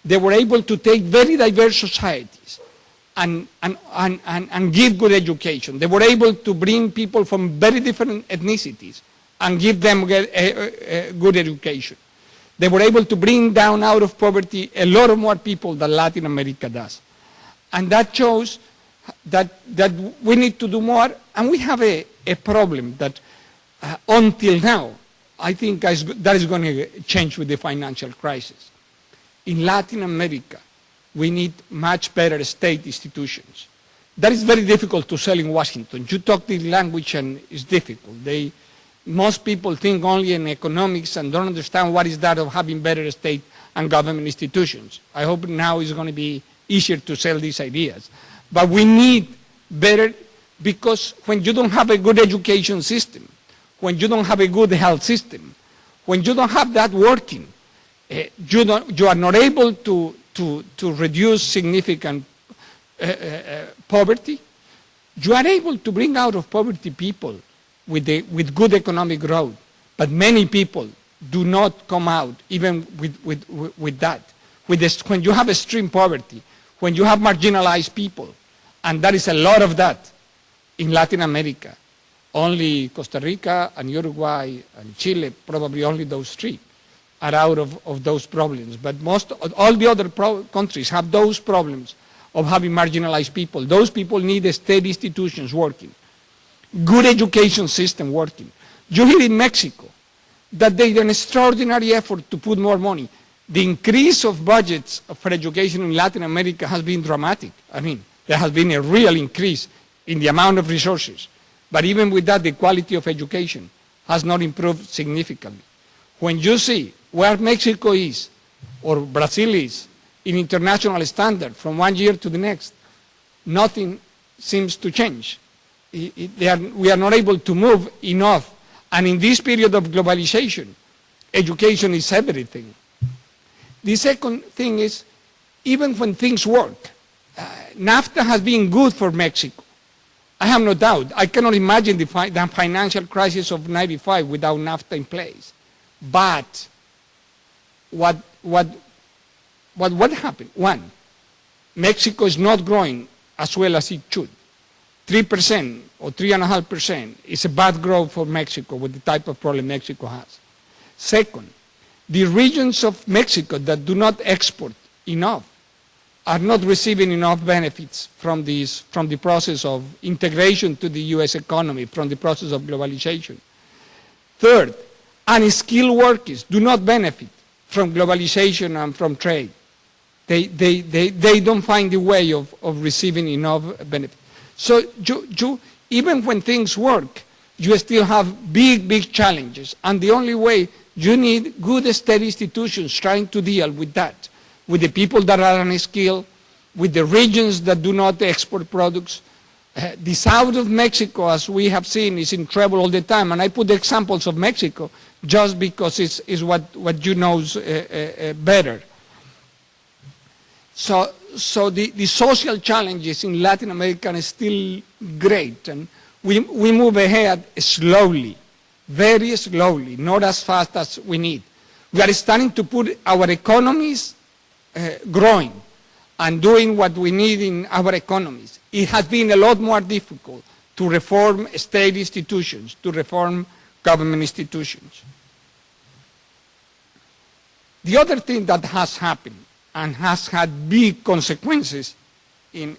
They were able to take very diverse societies and give good education. They were able to bring people from very different ethnicities and give them good education. They were able to bring down out of poverty a lot of more people than Latin America does. And that shows that we need to do more, and we have a problem that until now, I think that is going to change with the financial crisis. In Latin America, we need much better state institutions. That is very difficult to sell in Washington. You talk the language and it's difficult. Most people think only in economics and don't understand what is that of having better state and government institutions. I hope now it's going to be easier to sell these ideas. But we need better, because when you don't have a good education system, when you don't have a good health system, when you don't have that working, you are not able to reduce significant poverty. You are able to bring out of poverty people with good economic growth, but many people do not come out even with that. When you have extreme poverty, when you have marginalized people, and there is a lot of that in Latin America. Only Costa Rica and Uruguay and Chile, probably only those three, are out of those problems. But all the other countries have those problems of having marginalized people. Those people need state institutions working, good education system working. You hear in Mexico that they did an extraordinary effort to put more money. The increase of budgets for education in Latin America has been dramatic. I mean, there has been a real increase in the amount of resources. But even with that, the quality of education has not improved significantly. When you see where Mexico is, or Brazil is, in international standard from one year to the next, nothing seems to change. We are not able to move enough. And in this period of globalization, education is everything. The second thing is, even when things work, NAFTA has been good for Mexico. I have no doubt. I cannot imagine the financial crisis of '95 without NAFTA in place. But what happened? One, Mexico is not growing as well as it should. 3% or 3.5% is a bad growth for Mexico with the type of problem Mexico has. Second, the regions of Mexico that do not export enough are not receiving enough benefits from the process of integration to the U.S. economy, from the process of globalization. Third, unskilled workers do not benefit from globalization and from trade. They don't find a way of receiving enough benefit. So even when things work, you still have big challenges. And the only way, you need good state institutions trying to deal with that, with the people that are unskilled, with the regions that do not export products. The south of Mexico, as we have seen, is in trouble all the time. And I put the examples of Mexico just because it's what you know better. So the social challenges in Latin America are still great. And we move ahead slowly, very slowly, not as fast as we need. We are starting to put our economies growing and doing what we need in our economies. It has been a lot more difficult to reform state institutions, to reform government institutions. The other thing that has happened and has had big consequences in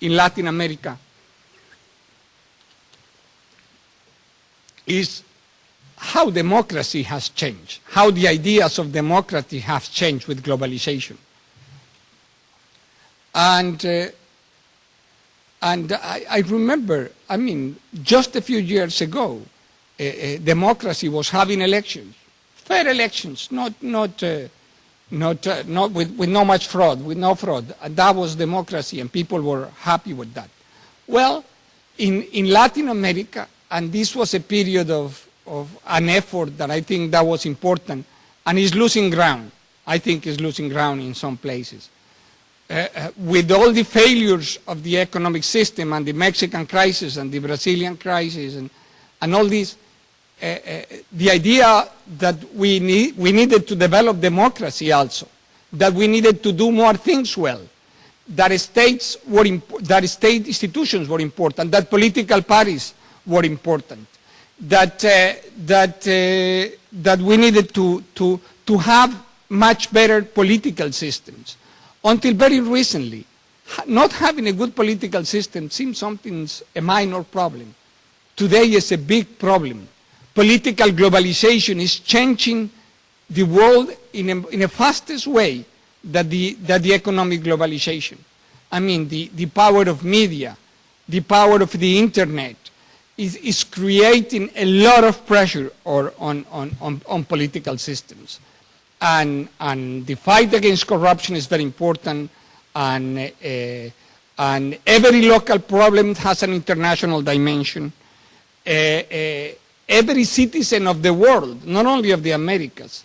Latin America is how democracy has changed, how the ideas of democracy have changed with globalization. And I remember, I mean, just a few years ago, democracy was having elections, fair elections, not with no much fraud, with no fraud. And that was democracy, and people were happy with that. Well, in Latin America, and this was a period of an effort that I think that was important, and is losing ground. I think is losing ground in some places. With all the failures of the economic system and the Mexican crisis and the Brazilian crisis and all this, the idea that we needed to develop democracy also that we needed to do more things well, that state institutions were important, that political parties were important, that we needed to have much better political systems. Until very recently, not having a good political system seems a minor problem. Today is a big problem. Political globalization is changing the world in a fastest way than the economic globalization. I mean, the power of media, the power of the internet is creating a lot of pressure on political systems. And the fight against corruption is very important, and every local problem has an international dimension. Every citizen of the world, not only of the Americas,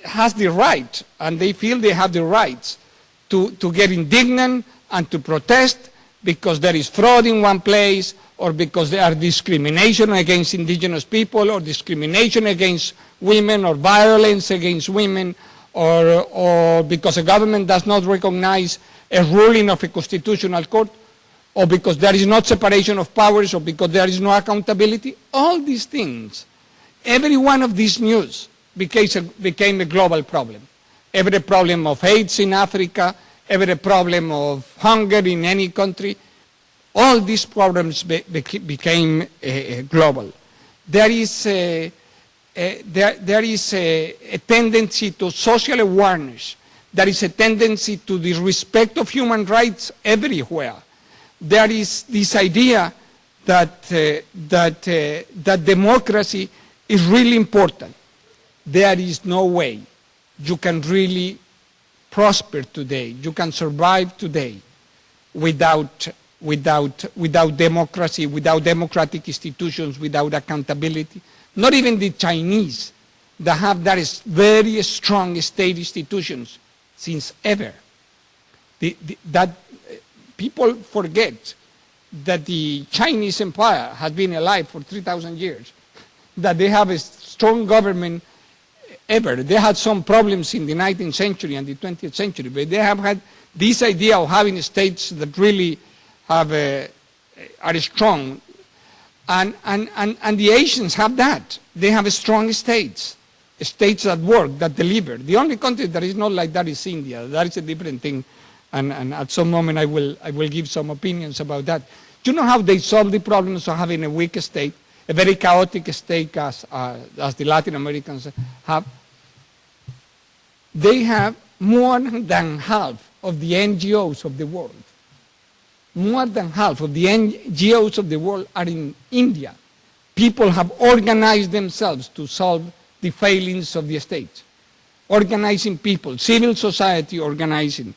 has the right, and they feel they have the rights to get indignant and to protest because there is fraud in one place, or because there are discrimination against indigenous people, or discrimination against women, or violence against women, or because a government does not recognize a ruling of a constitutional court, or because there is not separation of powers, or because there is no accountability. All these things, every one of these news became a global problem. Every problem of AIDS in Africa, every problem of hunger in any country, all these problems became global. There is a tendency to social awareness. There is a tendency to the respect of human rights everywhere. There is this idea that democracy is really important. There is no way you can really prosper today, you can survive today without democracy, without democratic institutions, without accountability. Not even the Chinese, that have that is very strong state institutions since ever. That people forget that the Chinese empire has been alive for 3,000 years, that they have a strong government ever. They had some problems in the 19th century and the 20th century, but they have had this idea of having states that really are strong. And the Asians have that. They have strong states that work, that deliver. The only country that is not like that is India. That is a different thing. And at some moment I will give some opinions about that. Do you know how they solve the problems of having a weak state, a very chaotic state as the Latin Americans have? They have more than half of the NGOs of the world. More than half of the NGOs of the world are in India. People have organized themselves to solve the failings of the state. Organizing people, civil society organizing,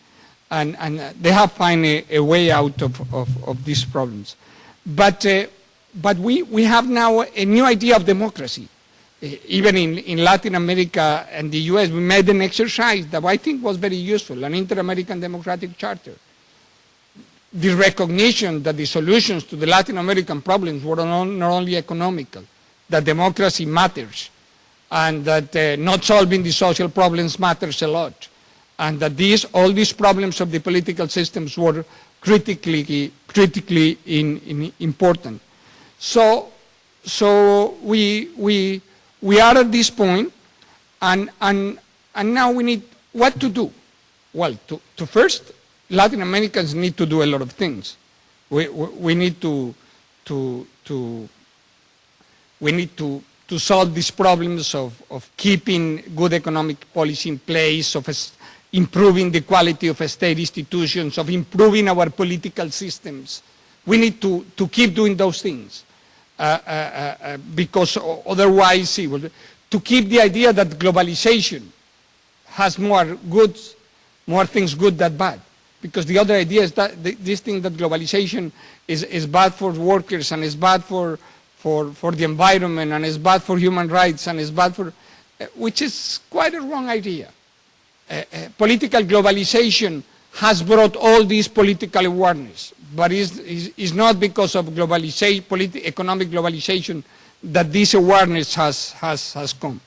and they have found a way out of these problems. But we have now a new idea of democracy. Even in Latin America and the US, we made an exercise that I think was very useful, an Inter-American Democratic Charter. The recognition that the solutions to the Latin American problems were not only economical, that democracy matters, and that not solving the social problems matters a lot, and that all these problems of the political systems were critically important. So we are at this point, and now we need what to do. Well, to first, Latin Americans need to do a lot of things. We need to solve these problems of keeping good economic policy in place, of improving the quality of state institutions, of improving our political systems. We need to keep doing those things because otherwise, to keep the idea that globalization has more things good than bad. Because the other idea is that this thing that globalization is bad for workers, and is bad for the environment, and is bad for human rights, and is bad for, which is quite a wrong idea. Political globalization has brought all this political awareness, but is not because of economic globalization that this awareness has come.